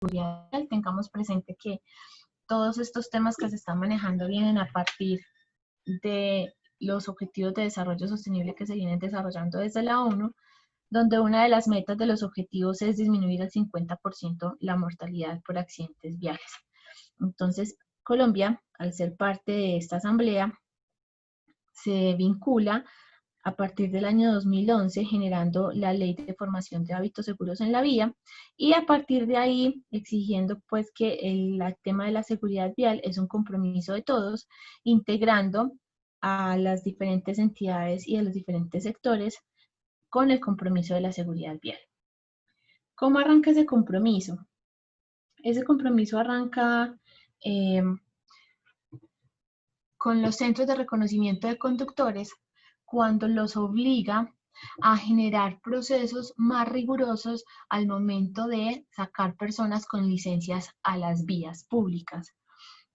seguridad vial, tengamos presente que todos estos temas que se están manejando vienen a partir de los objetivos de desarrollo sostenible que se vienen desarrollando desde la ONU, donde una de las metas de los objetivos es disminuir al 50% la mortalidad por accidentes viales. Entonces, Colombia, al ser parte de esta asamblea, se vincula a partir del año 2011 generando la Ley de Formación de Hábitos Seguros en la Vía y a partir de ahí exigiendo pues que el tema de la seguridad vial es un compromiso de todos, integrando a las diferentes entidades y a los diferentes sectores con el compromiso de la seguridad vial. ¿Cómo arranca ese compromiso? Ese compromiso arranca con los centros de reconocimiento de conductores cuando los obliga a generar procesos más rigurosos al momento de sacar personas con licencias a las vías públicas.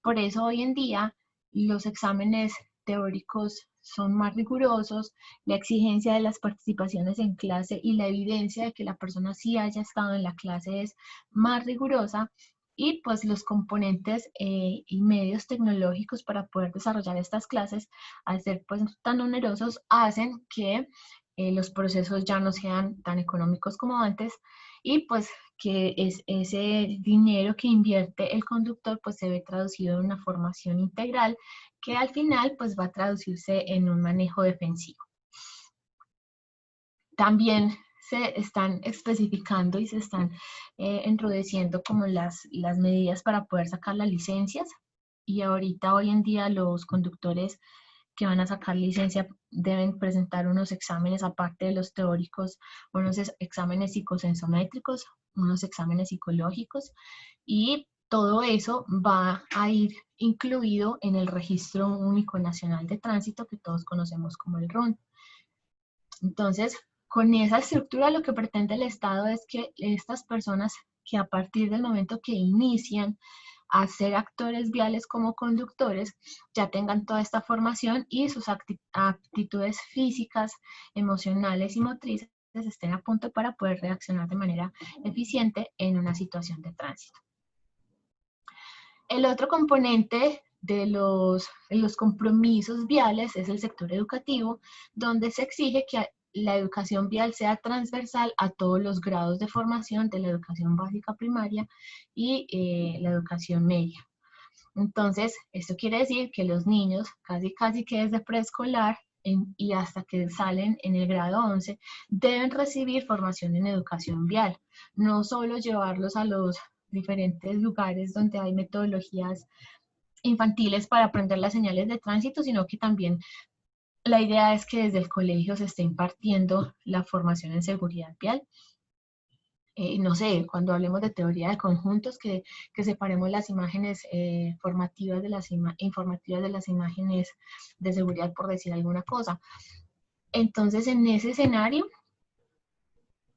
Por eso hoy en día los exámenes teóricos son más rigurosos, la exigencia de las participaciones en clase y la evidencia de que la persona sí haya estado en la clase es más rigurosa y pues los componentes y medios tecnológicos para poder desarrollar estas clases, al ser pues tan onerosos, hacen que los procesos ya no sean tan económicos como antes y pues que ese dinero que invierte el conductor pues se ve traducido en una formación integral que al final pues va a traducirse en un manejo defensivo. También se están especificando y se están enrudeciendo como las medidas para poder sacar las licencias y ahorita hoy en día los conductores que van a sacar licencia deben presentar unos exámenes aparte de los teóricos, unos exámenes psicosensométricos, unos exámenes psicológicos y todo eso va a ir incluido en el Registro Único Nacional de Tránsito que todos conocemos como el RUN. Entonces, con esa estructura lo que pretende el Estado es que estas personas que a partir del momento que inician a ser actores viales como conductores, ya tengan toda esta formación y sus aptitudes físicas, emocionales y motrices estén a punto para poder reaccionar de manera eficiente en una situación de tránsito. El otro componente de los compromisos viales es el sector educativo, donde se exige que la educación vial sea transversal a todos los grados de formación de la educación básica primaria y la educación media. Entonces, esto quiere decir que los niños, casi que desde preescolar y hasta que salen en el grado 11, deben recibir formación en educación vial. No solo llevarlos a los diferentes lugares donde hay metodologías infantiles para aprender las señales de tránsito, sino que también la idea es que desde el colegio se esté impartiendo la formación en seguridad vial. No sé, cuando hablemos de teoría de conjuntos, que separemos las imágenes formativas de las informativas de las imágenes de seguridad, por decir alguna cosa. Entonces, en ese escenario,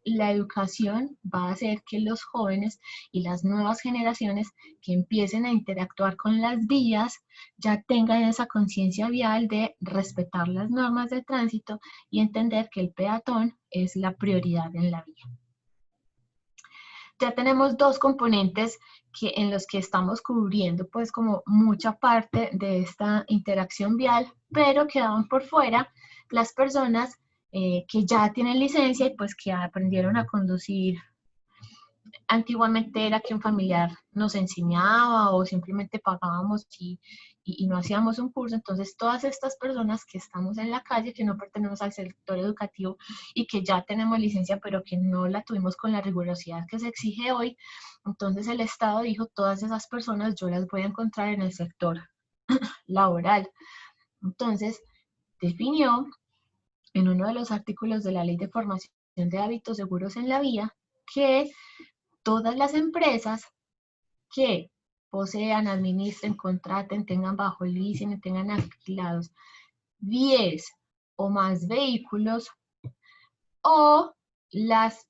la educación va a hacer que los jóvenes y las nuevas generaciones que empiecen a interactuar con las vías ya tengan esa conciencia vial de respetar las normas de tránsito y entender que el peatón es la prioridad en la vía. Ya tenemos dos componentes en los que estamos cubriendo pues como mucha parte de esta interacción vial, pero quedaban por fuera las personas que ya tienen licencia y pues que aprendieron a conducir. Antiguamente era que un familiar nos enseñaba o simplemente pagábamos y no hacíamos un curso. Entonces todas estas personas que estamos en la calle, que no pertenecemos al sector educativo y que ya tenemos licencia pero que no la tuvimos con la rigurosidad que se exige hoy, entonces el Estado dijo, todas esas personas yo las voy a encontrar en el sector laboral. Entonces definió en uno de los artículos de la Ley de Formación de Hábitos Seguros en la Vía que todas las empresas que posean, administren, contraten, tengan bajo leasing y tengan alquilados 10 o más vehículos, o las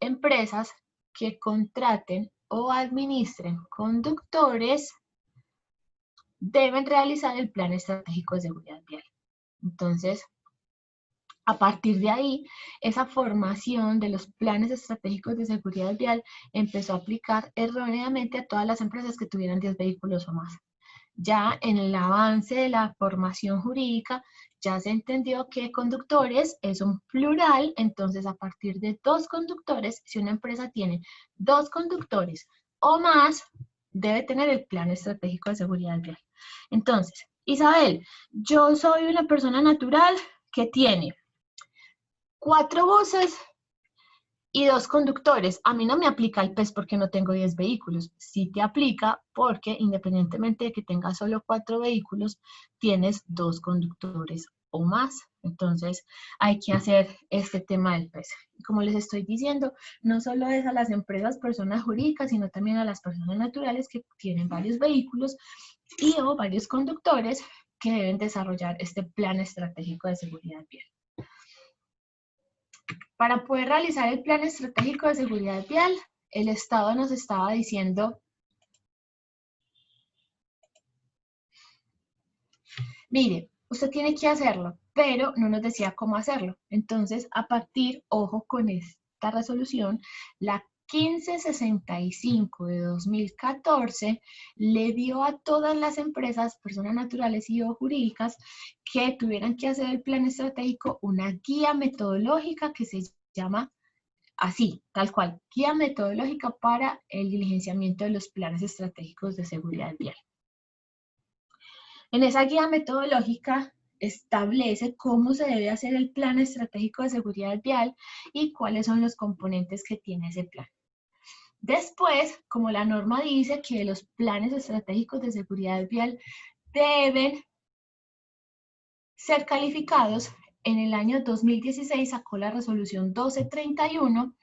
empresas que contraten o administren conductores deben realizar el plan estratégico de seguridad vial. Entonces, A partir de ahí, esa formación de los planes estratégicos de seguridad vial empezó a aplicar erróneamente a todas las empresas que tuvieran 10 vehículos o más. Ya en el avance de la formación jurídica, ya se entendió que conductores es un plural, entonces a partir de 2 conductores, si una empresa tiene 2 conductores o más, debe tener el plan estratégico de seguridad vial. Entonces, Isabel, yo soy una persona natural que tiene 4 buses y 2 conductores. A mí no me aplica el PES porque no tengo 10 vehículos. Sí te aplica porque independientemente de que tengas solo 4 vehículos, tienes 2 conductores o más. Entonces hay que hacer este tema del PES. Como les estoy diciendo, no solo es a las empresas, personas jurídicas, sino también a las personas naturales que tienen varios vehículos y o varios conductores que deben desarrollar este plan estratégico de seguridad vial. Para poder realizar el plan estratégico de seguridad vial, el Estado nos estaba diciendo, mire, usted tiene que hacerlo, pero no nos decía cómo hacerlo. Entonces, a partir, ojo con esta resolución, la 1565 de 2014 le dio a todas las empresas, personas naturales y o jurídicas, que tuvieran que hacer el plan estratégico una guía metodológica que se llama así, tal cual, guía metodológica para el diligenciamiento de los planes estratégicos de seguridad vial. En esa guía metodológica establece cómo se debe hacer el plan estratégico de seguridad vial y cuáles son los componentes que tiene ese plan. Después, como la norma dice que los planes estratégicos de seguridad vial deben ser calificados, en el año 2016 sacó la resolución 1231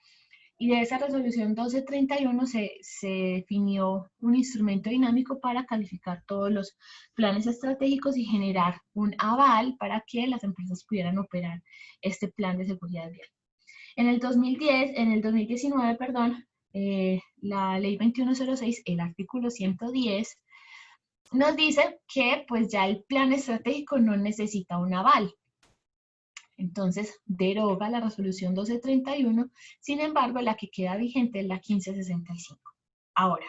y de esa resolución 1231 se definió un instrumento dinámico para calificar todos los planes estratégicos y generar un aval para que las empresas pudieran operar este plan de seguridad vial. En el 2019, perdón, la ley 2106, el artículo 110, nos dice que pues ya el plan estratégico no necesita un aval. Entonces, deroga la resolución 1231, sin embargo, la que queda vigente es la 1565. Ahora,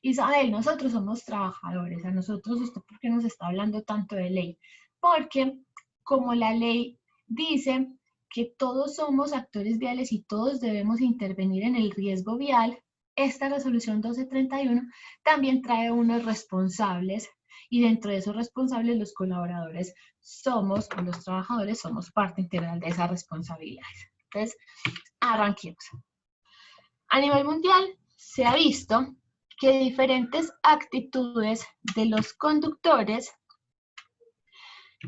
Isabel, nosotros somos trabajadores, a nosotros, ¿usted por qué nos está hablando tanto de ley? Porque como la ley dice que todos somos actores viales y todos debemos intervenir en el riesgo vial, esta resolución 1231 también trae unos responsables y dentro de esos responsables los colaboradores somos, o los trabajadores somos parte integral de esas responsabilidades. Entonces, arranquemos. A nivel mundial se ha visto que diferentes actitudes de los conductores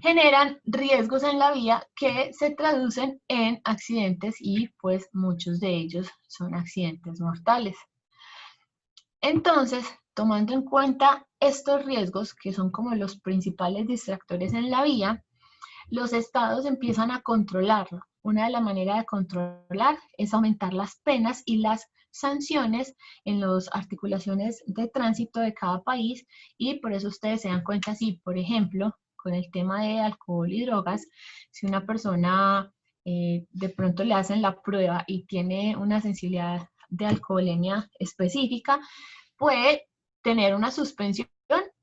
generan riesgos en la vía que se traducen en accidentes y pues muchos de ellos son accidentes mortales. Entonces, tomando en cuenta estos riesgos, que son como los principales distractores en la vía, los estados empiezan a controlarlo. Una de las maneras de controlar es aumentar las penas y las sanciones en las articulaciones de tránsito de cada país y por eso ustedes se dan cuenta si, por ejemplo, con el tema de alcohol y drogas, si una persona de pronto le hacen la prueba y tiene una sensibilidad de alcoholemia específica, puede tener una suspensión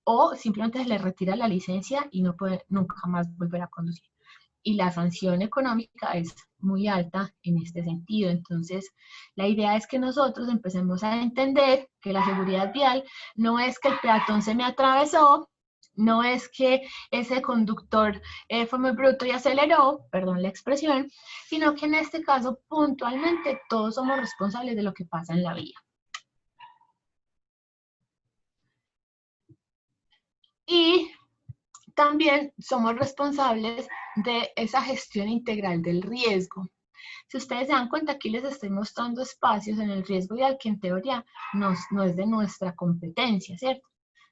o simplemente se le retira la licencia y no puede nunca más volver a conducir. Y la sanción económica es muy alta en este sentido. Entonces, la idea es que nosotros empecemos a entender que la seguridad vial no es que el peatón se me atravesó, no es que ese conductor fue muy bruto y aceleró, perdón la expresión, sino que en este caso puntualmente todos somos responsables de lo que pasa en la vía. Y también somos responsables de esa gestión integral del riesgo. Si ustedes se dan cuenta, aquí les estoy mostrando espacios en el riesgo vial que en teoría no es de nuestra competencia, ¿cierto?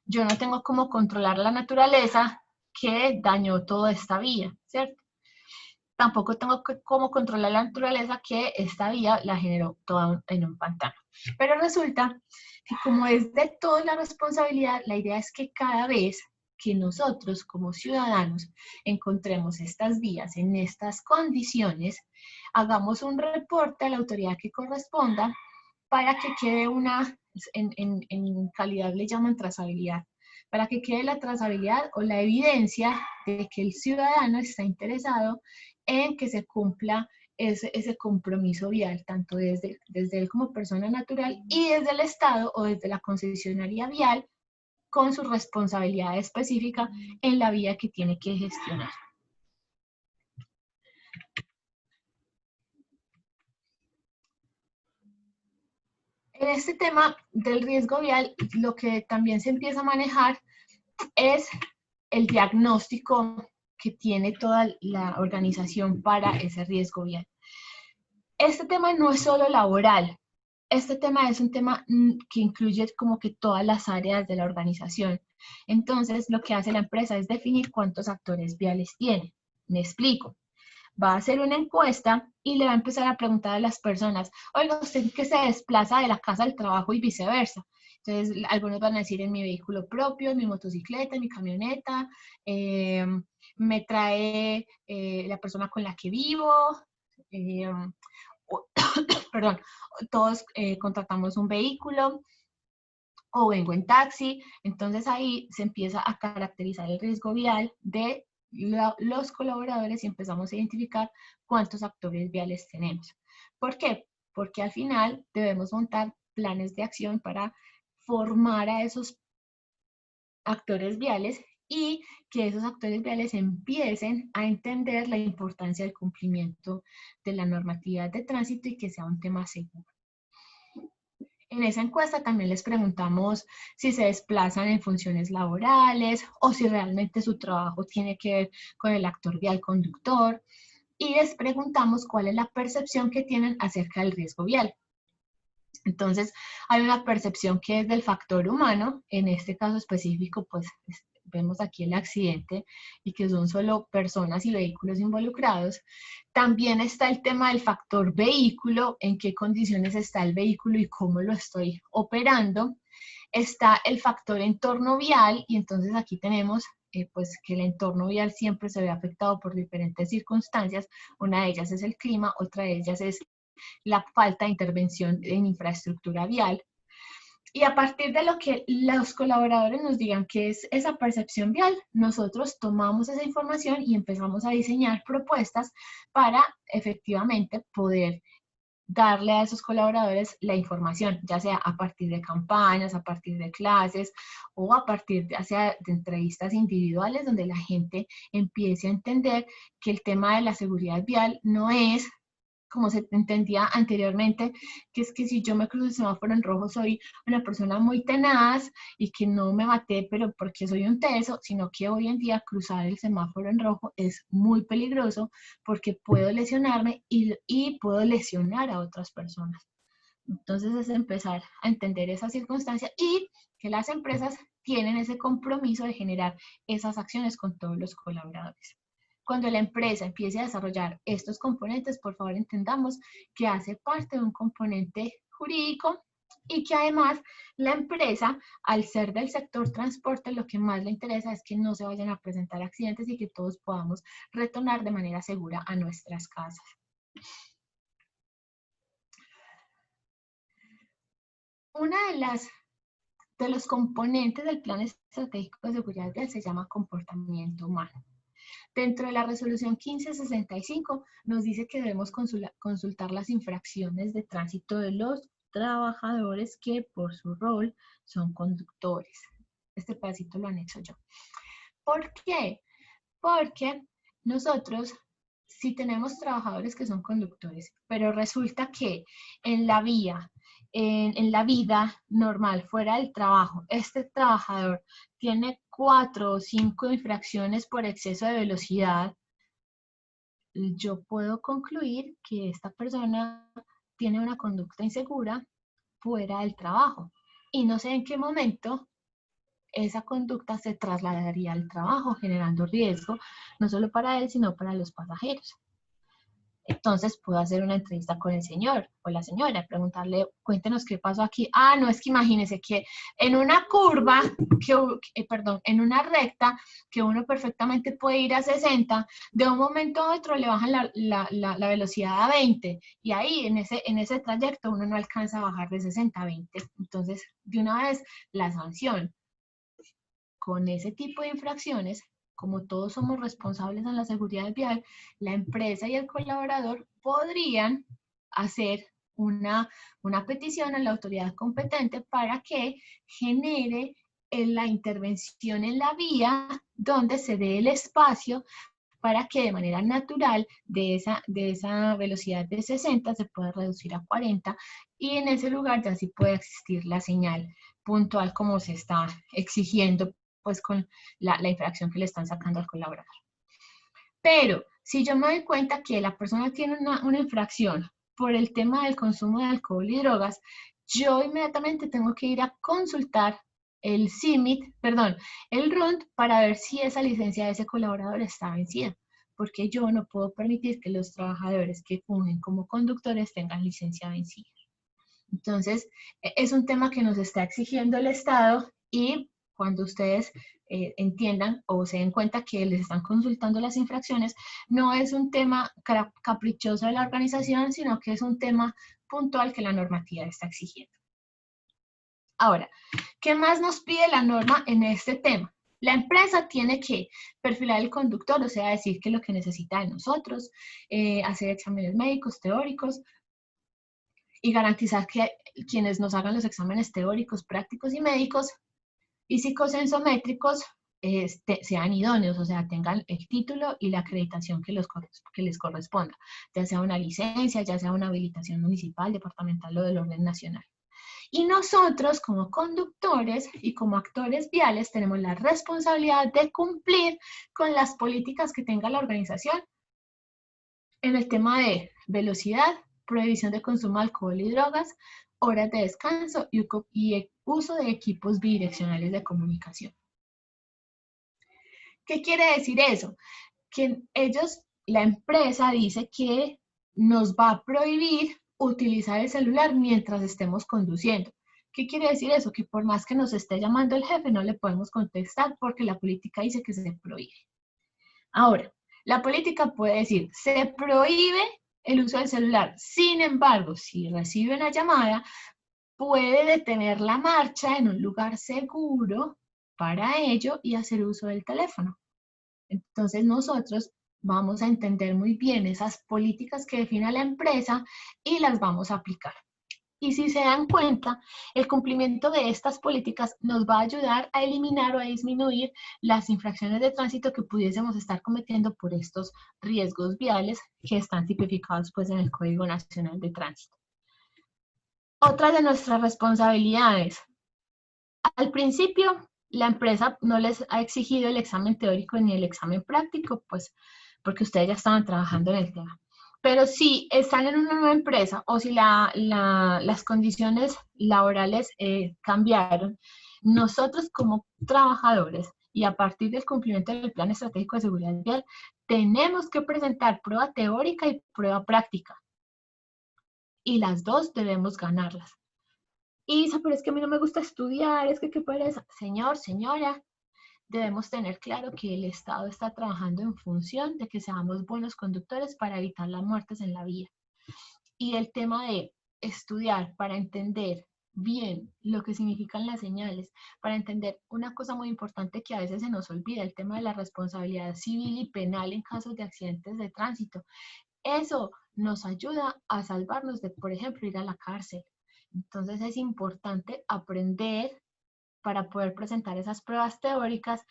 Yo no tengo cómo controlar la naturaleza que dañó toda esta vía, ¿cierto? Tampoco tengo cómo controlar la naturaleza que esta vía la generó toda en un pantano. Pero resulta que como es de toda la responsabilidad, la idea es que cada vez que nosotros como ciudadanos encontremos estas vías en estas condiciones, hagamos un reporte a la autoridad que corresponda para que quede en calidad le llaman trazabilidad, para que quede la trazabilidad o la evidencia de que el ciudadano está interesado en que se cumpla ese compromiso vial, tanto desde él como persona natural y desde el Estado o desde la concesionaria vial con su responsabilidad específica en la vía que tiene que gestionar. En este tema del riesgo vial, lo que también se empieza a manejar es el diagnóstico que tiene toda la organización para ese riesgo vial. Este tema no es solo laboral, este tema es un tema que incluye como que todas las áreas de la organización. Entonces, lo que hace la empresa es definir cuántos actores viales tiene. Me explico. Va a hacer una encuesta y le va a empezar a preguntar a las personas, oiga, usted que se desplaza de la casa al trabajo y viceversa. Entonces, algunos van a decir en mi vehículo propio, en mi motocicleta, en mi camioneta, me trae la persona con la que vivo, perdón, todos contratamos un vehículo o vengo en taxi. Entonces ahí se empieza a caracterizar el riesgo vial de los colaboradores y empezamos a identificar cuántos actores viales tenemos. ¿Por qué? Porque al final debemos montar planes de acción para formar a esos actores viales y que esos actores viales empiecen a entender la importancia del cumplimiento de la normatividad de tránsito y que sea un tema seguro. En esa encuesta también les preguntamos si se desplazan en funciones laborales o si realmente su trabajo tiene que ver con el actor vial conductor y les preguntamos cuál es la percepción que tienen acerca del riesgo vial. Entonces, hay una percepción que es del factor humano, en este caso específico, pues vemos aquí el accidente y que son solo personas y vehículos involucrados. También está el tema del factor vehículo, en qué condiciones está el vehículo y cómo lo estoy operando. Está el factor entorno vial y entonces aquí tenemos pues que el entorno vial siempre se ve afectado por diferentes circunstancias. Una de ellas es el clima, otra de ellas es la falta de intervención en infraestructura vial. Y a partir de lo que los colaboradores nos digan que es esa percepción vial, nosotros tomamos esa información y empezamos a diseñar propuestas para efectivamente poder darle a esos colaboradores la información, ya sea a partir de campañas, a partir de clases o a partir ya sea de entrevistas individuales donde la gente empiece a entender que el tema de la seguridad vial no es como se entendía anteriormente, que es que si yo me cruzo el semáforo en rojo soy una persona muy tenaz y que no me maté, pero porque soy un teso, sino que hoy en día cruzar el semáforo en rojo es muy peligroso porque puedo lesionarme y puedo lesionar a otras personas. Entonces es empezar a entender esa circunstancia y que las empresas tienen ese compromiso de generar esas acciones con todos los colaboradores. Cuando la empresa empiece a desarrollar estos componentes, por favor entendamos que hace parte de un componente jurídico y que además la empresa, al ser del sector transporte, lo que más le interesa es que no se vayan a presentar accidentes y que todos podamos retornar de manera segura a nuestras casas. Una de los componentes del Plan Estratégico de Seguridad Vial se llama comportamiento humano. Dentro de la resolución 1565 nos dice que debemos consultar las infracciones de tránsito de los trabajadores que por su rol son conductores. Este pedacito lo anexo yo. ¿Por qué? Porque nosotros, si tenemos trabajadores que son conductores, pero resulta que en la vía, en la vida normal, fuera del trabajo, este trabajador tiene 4 o 5 infracciones por exceso de velocidad, yo puedo concluir que esta persona tiene una conducta insegura fuera del trabajo. Y no sé en qué momento esa conducta se trasladaría al trabajo, generando riesgo, no solo para él, sino para los pasajeros. Entonces puedo hacer una entrevista con el señor o la señora, preguntarle, cuéntenos qué pasó aquí. Ah, no, es que imagínese que en una curva, perdón, en una recta, que uno perfectamente puede ir a 60, de un momento a otro le bajan la velocidad a 20 y ahí en ese trayecto uno no alcanza a bajar de 60 a 20. Entonces, de una vez, la sanción. Con ese tipo de infracciones, como todos somos responsables en la seguridad vial, la empresa y el colaborador podrían hacer una petición a la autoridad competente para que genere la intervención en la vía donde se dé el espacio para que de manera natural de esa velocidad de 60 se pueda reducir a 40 y en ese lugar ya sí puede existir la señal puntual como se está exigiendo pues con la infracción que le están sacando al colaborador. Pero si yo me doy cuenta que la persona tiene una infracción por el tema del consumo de alcohol y drogas, yo inmediatamente tengo que ir a consultar el CIMIT, perdón, el RUND para ver si esa licencia de ese colaborador está vencida, porque yo no puedo permitir que los trabajadores que fungen como conductores tengan licencia vencida. Entonces, es un tema que nos está exigiendo el Estado y cuando ustedes entiendan o se den cuenta que les están consultando las infracciones, no es un tema caprichoso de la organización, sino que es un tema puntual que la normativa está exigiendo. Ahora, ¿qué más nos pide la norma en este tema? La empresa tiene que perfilar el conductor, o sea, decir qué es lo que necesita de nosotros, hacer exámenes médicos, teóricos, y garantizar que quienes nos hagan los exámenes teóricos, prácticos y médicos y psicosensométricos sean idóneos, o sea, tengan el título y la acreditación que les corresponda, ya sea una licencia, ya sea una habilitación municipal, departamental o del orden nacional. Y nosotros, como conductores y como actores viales, tenemos la responsabilidad de cumplir con las políticas que tenga la organización en el tema de velocidad, prohibición de consumo de alcohol y drogas, horas de descanso y uso de equipos bidireccionales de comunicación. ¿Qué quiere decir eso? Que la empresa dice que nos va a prohibir utilizar el celular mientras estemos conduciendo. ¿Qué quiere decir eso? Que por más que nos esté llamando el jefe, no le podemos contestar porque la política dice que se prohíbe. Ahora, la política puede decir, se prohíbe el uso del celular. Sin embargo, si recibe una llamada, puede detener la marcha en un lugar seguro para ello y hacer uso del teléfono. Entonces nosotros vamos a entender muy bien esas políticas que define la empresa y las vamos a aplicar. Y si se dan cuenta, el cumplimiento de estas políticas nos va a ayudar a eliminar o a disminuir las infracciones de tránsito que pudiésemos estar cometiendo por estos riesgos viales que están tipificados pues, en el Código Nacional de Tránsito. Otra de nuestras responsabilidades. Al principio, la empresa no les ha exigido el examen teórico ni el examen práctico, pues porque ustedes ya estaban trabajando en el tema. Pero si están en una nueva empresa o si las condiciones laborales cambiaron, nosotros como trabajadores y a partir del cumplimiento del Plan Estratégico de Seguridad Vial, tenemos que presentar prueba teórica y prueba práctica. Y las dos debemos ganarlas. Isa, pero es que a mí no me gusta estudiar, es que qué pereza. Señor, señora, debemos tener claro que el Estado está trabajando en función de que seamos buenos conductores para evitar las muertes en la vía. Y el tema de estudiar para entender bien lo que significan las señales, para entender una cosa muy importante que a veces se nos olvida, el tema de la responsabilidad civil y penal en casos de accidentes de tránsito. Eso nos ayuda a salvarnos de, por ejemplo, ir a la cárcel. Entonces es importante aprender para poder presentar esas pruebas teóricas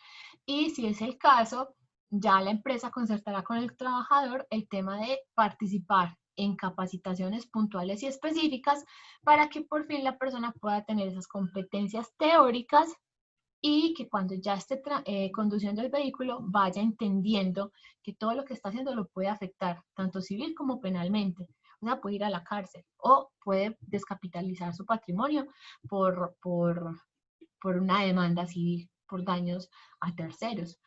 y si es el caso, ya la empresa concertará con el trabajador el tema de participar en capacitaciones puntuales y específicas para que por fin la persona pueda tener esas competencias teóricas y que cuando ya esté conduciendo el vehículo vaya entendiendo que todo lo que está haciendo lo puede afectar, tanto civil como penalmente. O sea, puede ir a la cárcel o puede descapitalizar su patrimonio por una demanda civil, por daños a terceros.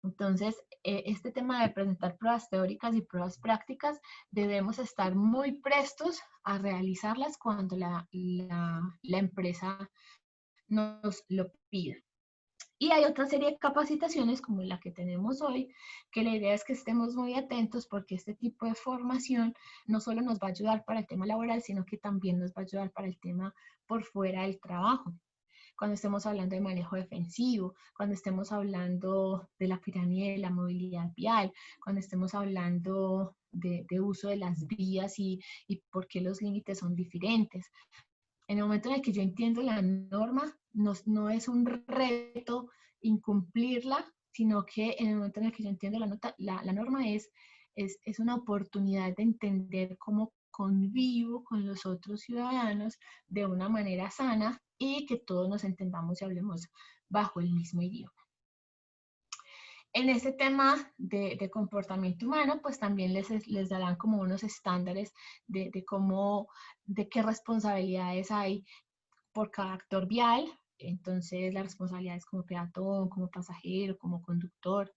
Entonces, este tema de presentar pruebas teóricas y pruebas prácticas, debemos estar muy prestos a realizarlas cuando la empresa nos lo pida. Y hay otra serie de capacitaciones como la que tenemos hoy, que la idea es que estemos muy atentos porque este tipo de formación no solo nos va a ayudar para el tema laboral, sino que también nos va a ayudar para el tema por fuera del trabajo. Cuando estemos hablando de manejo defensivo, cuando estemos hablando de la pirámide de la movilidad vial, cuando estemos hablando de uso de las vías y por qué los límites son diferentes. En el momento en el que yo entiendo la norma, no es un reto incumplirla, sino que en el momento en el que yo entiendo la norma es una oportunidad de entender cómo convivo con los otros ciudadanos de una manera sana y que todos nos entendamos y hablemos bajo el mismo idioma. En este tema de comportamiento humano, pues también les darán como unos estándares de qué responsabilidades hay por cada actor vial. Entonces, las responsabilidades como peatón, como pasajero, como conductor.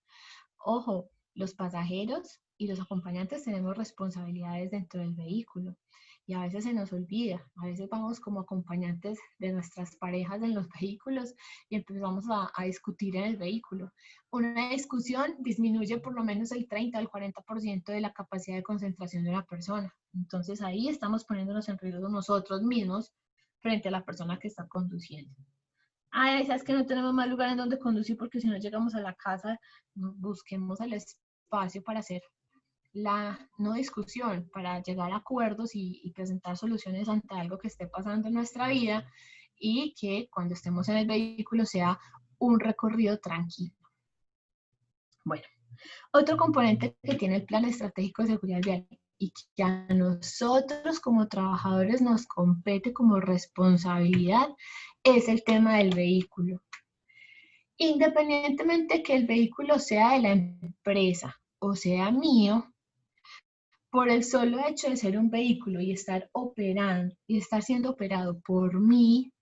Ojo, los pasajeros y los acompañantes tenemos responsabilidades dentro del vehículo y a veces se nos olvida, a veces vamos como acompañantes de nuestras parejas en los vehículos y empezamos a discutir en el vehículo. Una discusión disminuye por lo menos el 30 al 40% de la capacidad de concentración de una persona. Entonces ahí estamos poniéndonos en riesgo nosotros mismos frente a la persona que está conduciendo. Ay, sabes que no tenemos más lugar en donde conducir porque si no llegamos a la casa, busquemos el espacio para hacer la no discusión, para llegar a acuerdos y presentar soluciones ante algo que esté pasando en nuestra vida y que cuando estemos en el vehículo sea un recorrido tranquilo. Bueno, otro componente que tiene el Plan Estratégico de Seguridad Vial y que a nosotros como trabajadores nos compete como responsabilidad es el tema del vehículo. Independientemente que el vehículo sea de la empresa o sea mío, por el solo hecho de ser un vehículo y estar operando y estar siendo operado por mí,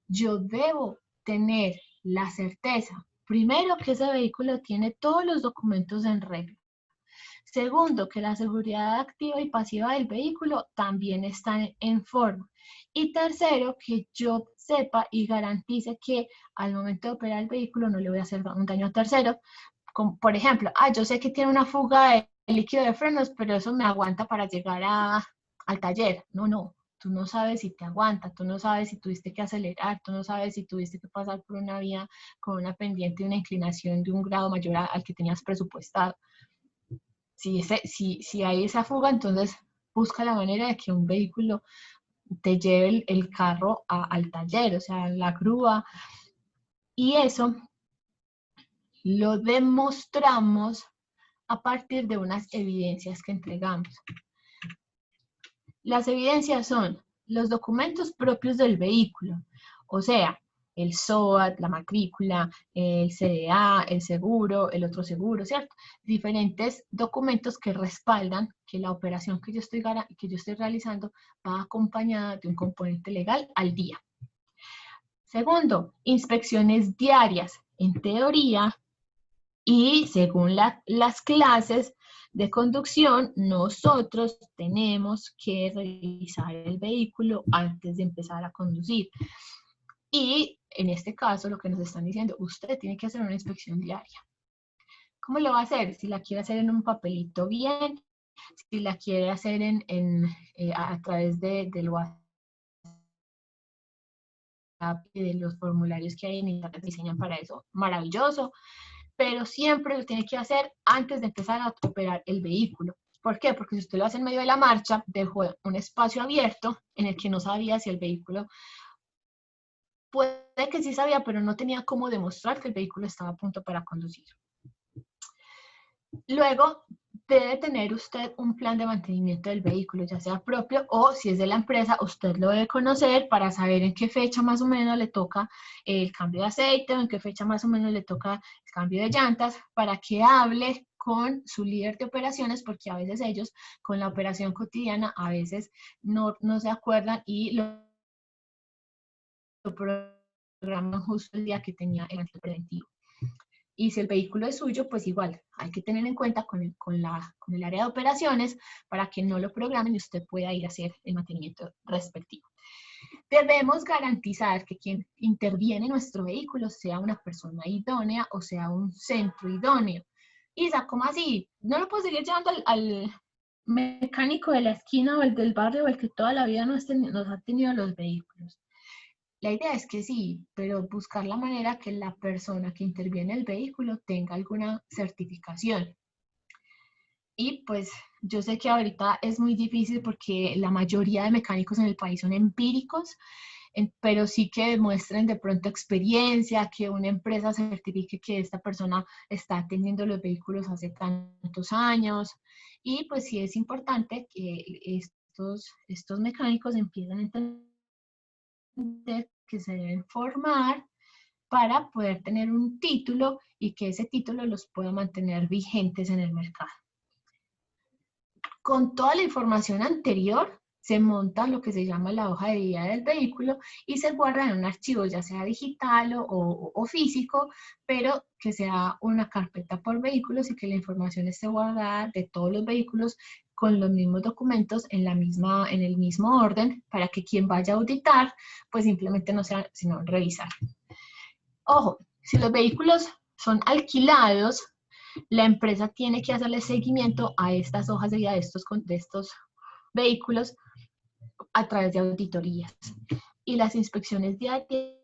yo debo tener la certeza, primero, que ese vehículo tiene todos los documentos en regla. Segundo, que la seguridad activa y pasiva del vehículo también está en forma. Y tercero, que yo sepa y garantice que al momento de operar el vehículo no le voy a hacer un daño a tercero. Como, por ejemplo, yo sé que tiene una fuga de líquido de frenos, pero eso me aguanta para llegar al taller. No, tú no sabes si te aguanta, tú no sabes si tuviste que acelerar, tú no sabes si tuviste que pasar por una vía con una pendiente y una inclinación de un grado mayor al que tenías presupuestado. Si hay esa fuga, entonces busca la manera de que un vehículo te lleve el carro al taller, o sea, la grúa. Y eso lo demostramos a partir de unas evidencias que entregamos. Las evidencias son los documentos propios del vehículo, o sea, el SOAT, la matrícula, el CDA, el seguro, el otro seguro, ¿cierto? Diferentes documentos que respaldan que la operación que yo estoy realizando va acompañada de un componente legal al día. Segundo, inspecciones diarias. En teoría, y según las clases de conducción, nosotros tenemos que revisar el vehículo antes de empezar a conducir. Y en este caso, lo que nos están diciendo, usted tiene que hacer una inspección diaria. ¿Cómo lo va a hacer? Si la quiere hacer en un papelito, bien. Si la quiere hacer a través del WhatsApp y de los formularios que hay en internet, diseñan para eso, maravilloso. Pero siempre lo tiene que hacer antes de empezar a operar el vehículo. ¿Por qué? Porque si usted lo hace en medio de la marcha, dejó un espacio abierto en el que no sabía si el vehículo, puede que sí sabía, pero no tenía cómo demostrar que el vehículo estaba a punto para conducir. Luego, debe tener usted un plan de mantenimiento del vehículo, ya sea propio o si es de la empresa, usted lo debe conocer para saber en qué fecha más o menos le toca el cambio de aceite o en qué fecha más o menos le toca el cambio de llantas, para que hable con su líder de operaciones, porque a veces ellos con la operación cotidiana a veces no se acuerdan y lo programan justo el día que tenía el preventivo. Y si el vehículo es suyo, pues igual, hay que tener en cuenta con el área de operaciones para que no lo programen y usted pueda ir a hacer el mantenimiento respectivo. Debemos garantizar que quien interviene en nuestro vehículo sea una persona idónea o sea un centro idóneo. Isa, ¿cómo así? ¿No lo puedo seguir llevando al mecánico de la esquina o el del barrio o el que toda la vida nos ha tenido los vehículos? La idea es que sí, pero buscar la manera que la persona que interviene en el vehículo tenga alguna certificación. Y pues yo sé que ahorita es muy difícil porque la mayoría de mecánicos en el país son empíricos, pero sí que demuestren de pronto experiencia, que una empresa certifique que esta persona está teniendo los vehículos hace tantos años. Y pues sí es importante que estos mecánicos empiecen a entender que se deben formar para poder tener un título y que ese título los pueda mantener vigentes en el mercado. Con toda la información anterior, se monta lo que se llama la hoja de vida del vehículo y se guarda en un archivo, ya sea digital o físico, pero que sea una carpeta por vehículos y que la información esté guardada de todos los vehículos con los mismos documentos en el mismo orden para que quien vaya a auditar, pues simplemente no sea sino revisar. Ojo, si los vehículos son alquilados, la empresa tiene que hacerle seguimiento a estas hojas de vida de estos vehículos a través de auditorías. Y las inspecciones diarias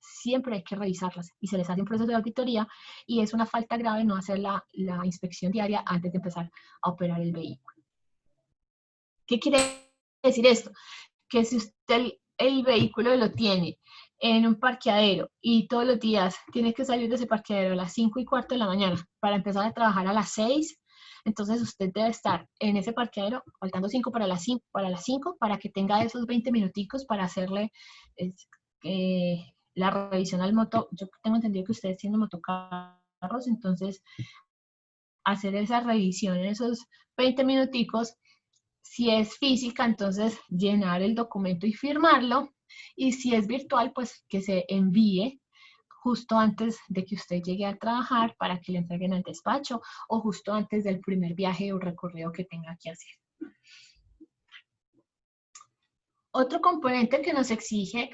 siempre hay que revisarlas y se les hace un proceso de auditoría y es una falta grave no hacer la inspección diaria antes de empezar a operar el vehículo. ¿Qué quiere decir esto? Que si usted el vehículo lo tiene en un parqueadero y todos los días tiene que salir de ese parqueadero a las 5:15 de la mañana para empezar a trabajar a las 6, entonces usted debe estar en ese parqueadero faltando 5 para las 5 para que tenga esos 20 minuticos para hacerle la revisión al moto. Yo tengo entendido que ustedes tienen motocarros, entonces hacer esa revisión en esos 20 minuticos. Si es física, entonces llenar el documento y firmarlo. Y si es virtual, pues que se envíe justo antes de que usted llegue a trabajar para que le entreguen al despacho o justo antes del primer viaje o recorrido que tenga que hacer. Otro componente que nos exige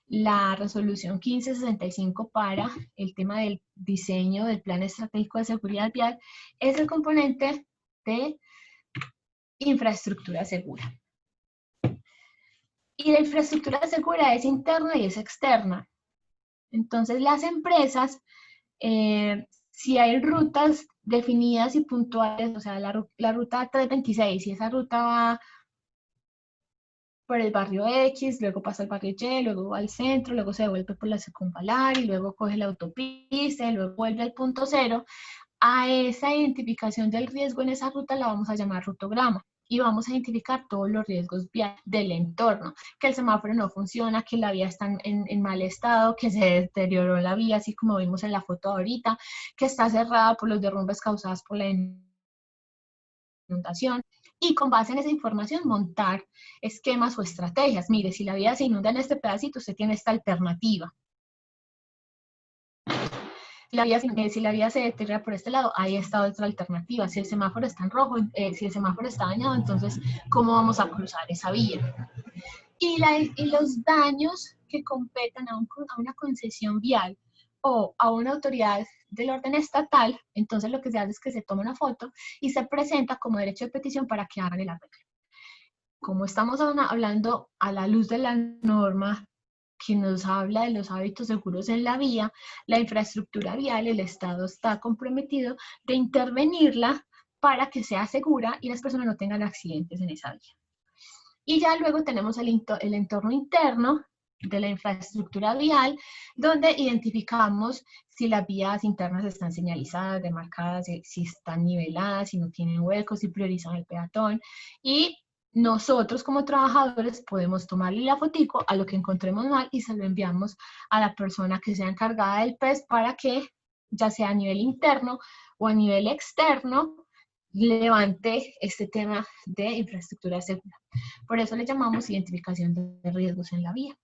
la resolución 1565 para el tema del diseño del plan estratégico de seguridad vial es el componente de infraestructura segura. Y la infraestructura segura es interna y es externa. Entonces, las empresas, si hay rutas definidas y puntuales, o sea, la ruta 326, si esa ruta va por el barrio X, luego pasa al barrio Y, luego va al centro, luego se devuelve por la circunvalar y luego coge la autopista y luego vuelve al punto cero, a esa identificación del riesgo en esa ruta la vamos a llamar rutograma. Y vamos a identificar todos los riesgos viales del entorno, que el semáforo no funciona, que la vía está en mal estado, que se deterioró la vía, así como vimos en la foto ahorita, que está cerrada por los derrumbes causados por la inundación. Y con base en esa información montar esquemas o estrategias. Mire, si la vía se inunda en este pedacito, usted tiene esta alternativa. Si la vía se deteriora por este lado, ahí está otra alternativa. Si el semáforo está en rojo, si el semáforo está dañado, entonces, ¿cómo vamos a cruzar esa vía? Y los daños que competen a una concesión vial o a una autoridad del orden estatal, entonces lo que se hace es que se toma una foto y se presenta como derecho de petición para que hagan el arreglo. Como estamos hablando a la luz de la norma que nos habla de los hábitos seguros en la vía, la infraestructura vial, el Estado está comprometido de intervenirla para que sea segura y las personas no tengan accidentes en esa vía. Y ya luego tenemos el entorno interno de la infraestructura vial, donde identificamos si las vías internas están señalizadas, demarcadas, si están niveladas, si no tienen huecos, si priorizan el peatón. Y nosotros como trabajadores podemos tomarle la fotico a lo que encontremos mal y se lo enviamos a la persona que sea encargada del PES para que, ya sea a nivel interno o a nivel externo, levante este tema de infraestructura segura. Por eso le llamamos identificación de riesgos en la vía.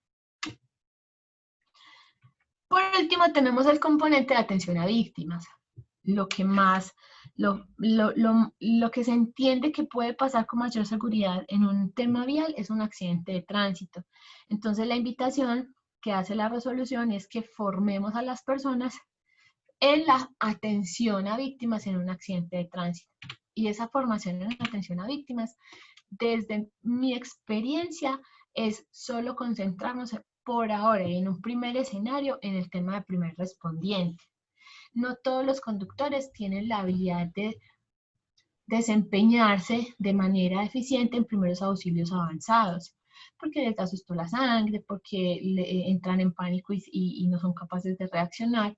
Por último, tenemos el componente de atención a víctimas. Lo que más, lo que se entiende que puede pasar con mayor seguridad en un tema vial es un accidente de tránsito. Entonces, la invitación que hace la resolución es que formemos a las personas en la atención a víctimas en un accidente de tránsito. Y esa formación en atención a víctimas, desde mi experiencia, es solo concentrarnos por ahora en un primer escenario en el tema de primer respondiente. No todos los conductores tienen la habilidad de desempeñarse de manera eficiente en primeros auxilios avanzados, porque les asustó la sangre, porque entran en pánico y no son capaces de reaccionar.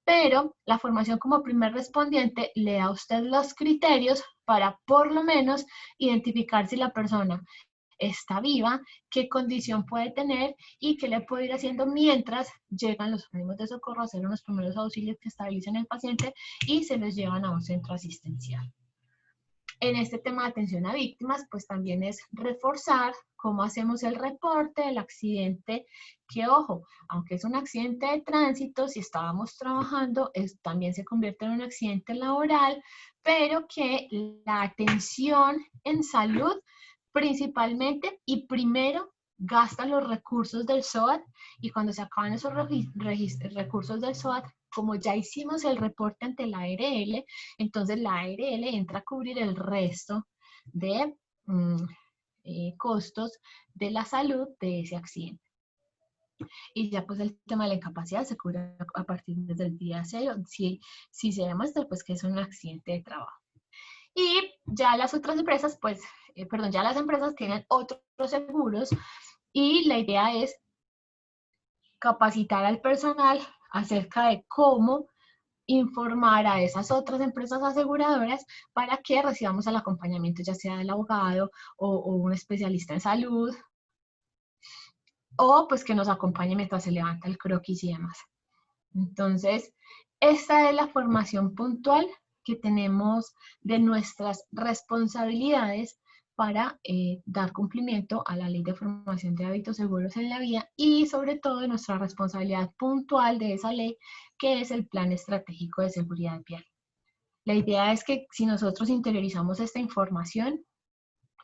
Pero la formación como primer respondiente le da a usted los criterios para por lo menos identificar si la persona está viva, qué condición puede tener y qué le puede ir haciendo mientras llegan los organismos de socorro a hacer unos primeros auxilios que estabilicen al paciente y se los llevan a un centro asistencial. En este tema de atención a víctimas, pues también es reforzar cómo hacemos el reporte del accidente, que ojo, aunque es un accidente de tránsito, si estábamos trabajando, también se convierte en un accidente laboral, pero que la atención en salud principalmente y primero gasta los recursos del SOAT y cuando se acaban esos recursos del SOAT, como ya hicimos el reporte ante la ARL, entonces la ARL entra a cubrir el resto de costos de la salud de ese accidente. Y ya pues el tema de la incapacidad se cubre a partir del día 0, si se demuestra pues que es un accidente de trabajo. Y ya las otras empresas, pues, ya las empresas tienen otros seguros y la idea es capacitar al personal acerca de cómo informar a esas otras empresas aseguradoras para que recibamos el acompañamiento ya sea del abogado o un especialista en salud o pues que nos acompañe mientras se levanta el croquis y demás. Entonces, esta es la formación puntual que tenemos de nuestras responsabilidades para dar cumplimiento a la Ley de Formación de Hábitos Seguros en la Vía y sobre todo de nuestra responsabilidad puntual de esa ley, que es el Plan Estratégico de Seguridad Vial. La idea es que si nosotros interiorizamos esta información,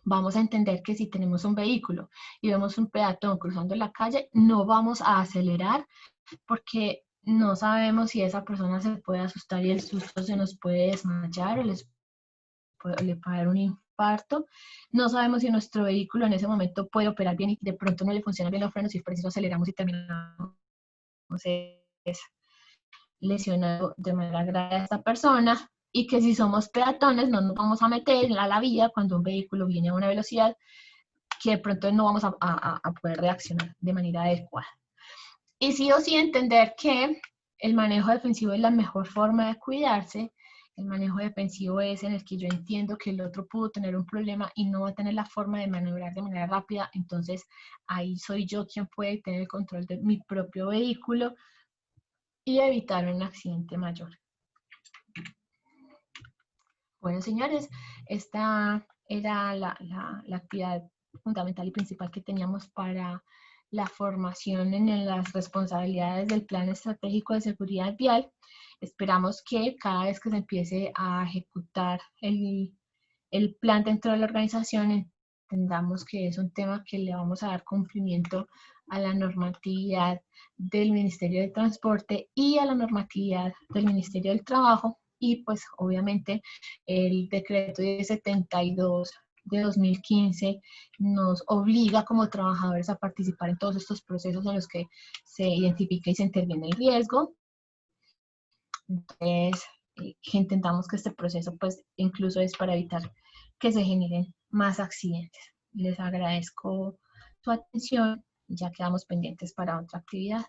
vamos a entender que si tenemos un vehículo y vemos un peatón cruzando la calle, no vamos a acelerar porque no sabemos si esa persona se puede asustar y el susto se nos puede desmayar o le puede dar un infarto. No sabemos si nuestro vehículo en ese momento puede operar bien y de pronto no le funcionan bien los frenos y por eso aceleramos y terminamos lesionando de manera grave a esta persona. Y que si somos peatones no nos vamos a meter a la vía cuando un vehículo viene a una velocidad que de pronto no vamos a poder reaccionar de manera adecuada. Y sí o sí entender que el manejo defensivo es la mejor forma de cuidarse. El manejo defensivo es en el que yo entiendo que el otro pudo tener un problema y no va a tener la forma de maniobrar de manera rápida. Entonces, ahí soy yo quien puede tener el control de mi propio vehículo y evitar un accidente mayor. Bueno, señores, esta era la actividad fundamental y principal que teníamos para la formación en las responsabilidades del Plan Estratégico de Seguridad Vial. Esperamos que cada vez que se empiece a ejecutar el plan dentro de la organización, entendamos que es un tema que le vamos a dar cumplimiento a la normatividad del Ministerio de Transporte y a la normatividad del Ministerio del Trabajo y pues obviamente el decreto 1072 de 2015 nos obliga como trabajadores a participar en todos estos procesos en los que se identifica y se interviene el riesgo. Entonces, que intentamos que este proceso pues incluso es para evitar que se generen más accidentes. Les agradezco su atención y ya quedamos pendientes para otra actividad.